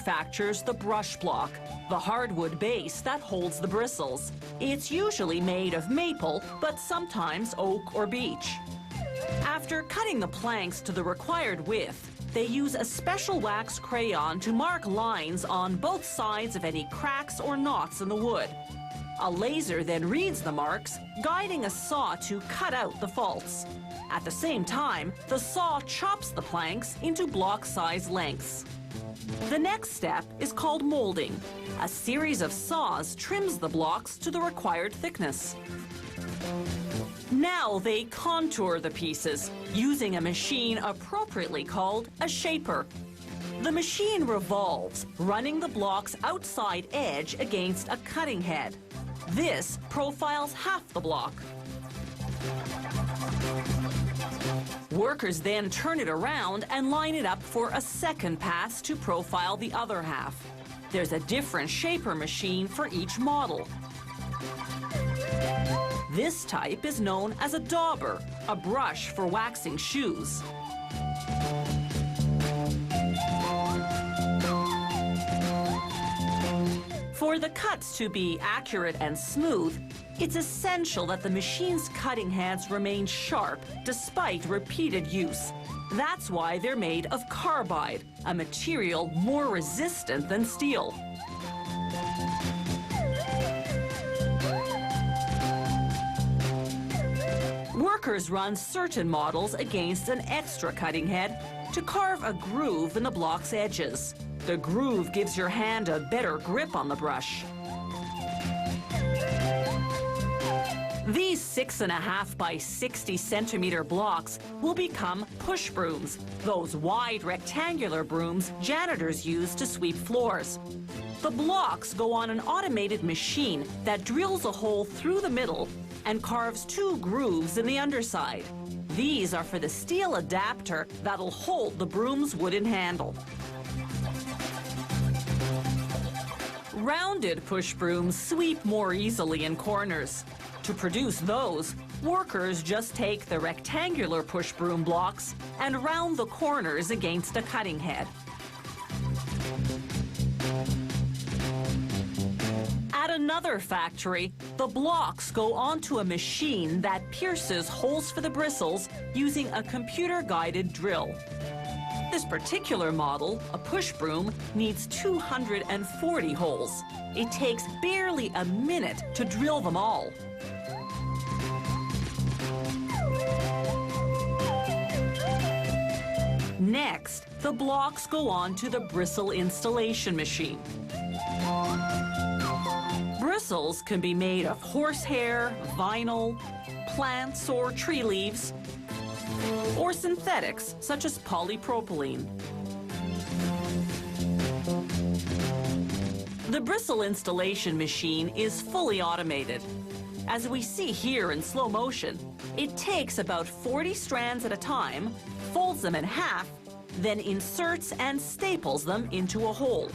manufactures the brush block, the hardwood base that holds the bristles. It's usually made of maple, but sometimes oak or beech. After cutting the planks to the required width, they use a special wax crayon to mark lines on both sides of any cracks or knots in the wood. A laser then reads the marks, guiding a saw to cut out the faults. At the same time, the saw chops the planks into block-size lengths. The next step is called molding. A series of saws trims the blocks to the required thickness. Now they contour the pieces using a machine appropriately called a shaper. The machine revolves, running the block's outside edge against a cutting head. This profiles half the block. Workers then turn it around and line it up for a second pass to profile the other half. There's a different shaper machine for each model. This type is known as a dauber, a brush for waxing shoes. For the cuts to be accurate and smooth, it's essential that the machine's cutting heads remain sharp despite repeated use. That's why they're made of carbide, a material more resistant than steel. Workers run certain models against an extra cutting head to carve a groove in the block's edges. The groove gives your hand a better grip on the brush. These 6.5 by 60 centimeter blocks will become push brooms, those wide rectangular brooms janitors use to sweep floors. The blocks go on an automated machine that drills a hole through the middle and carves 2 grooves in the underside. These are for the steel adapter that'll hold the broom's wooden handle. Rounded push brooms sweep more easily in corners. To produce those, workers just take the rectangular push broom blocks and round the corners against a cutting head. At another factory, the blocks go onto a machine that pierces holes for the bristles using a computer-guided drill. This particular model, a push broom, needs 240 holes. It takes barely a minute to drill them all. Next, the blocks go on to the bristle installation machine. Bristles can be made of horsehair, vinyl, plants or tree leaves, or synthetics such as polypropylene. The bristle installation machine is fully automated. As we see here in slow motion, it takes about 40 strands at a time, folds them in half, then inserts and staples them into a hole.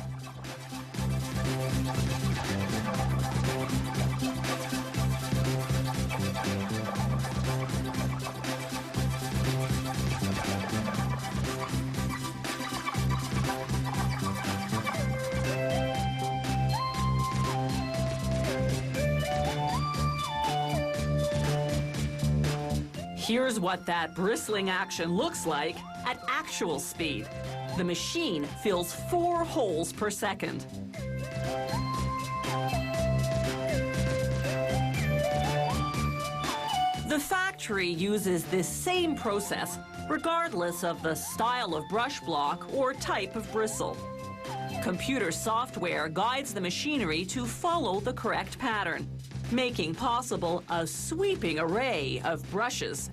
Here's what that bristling action looks like at actual speed. The machine fills 4 holes per second. The factory uses this same process regardless of the style of brush block or type of bristle. Computer software guides the machinery to follow the correct pattern, making possible a sweeping array of brushes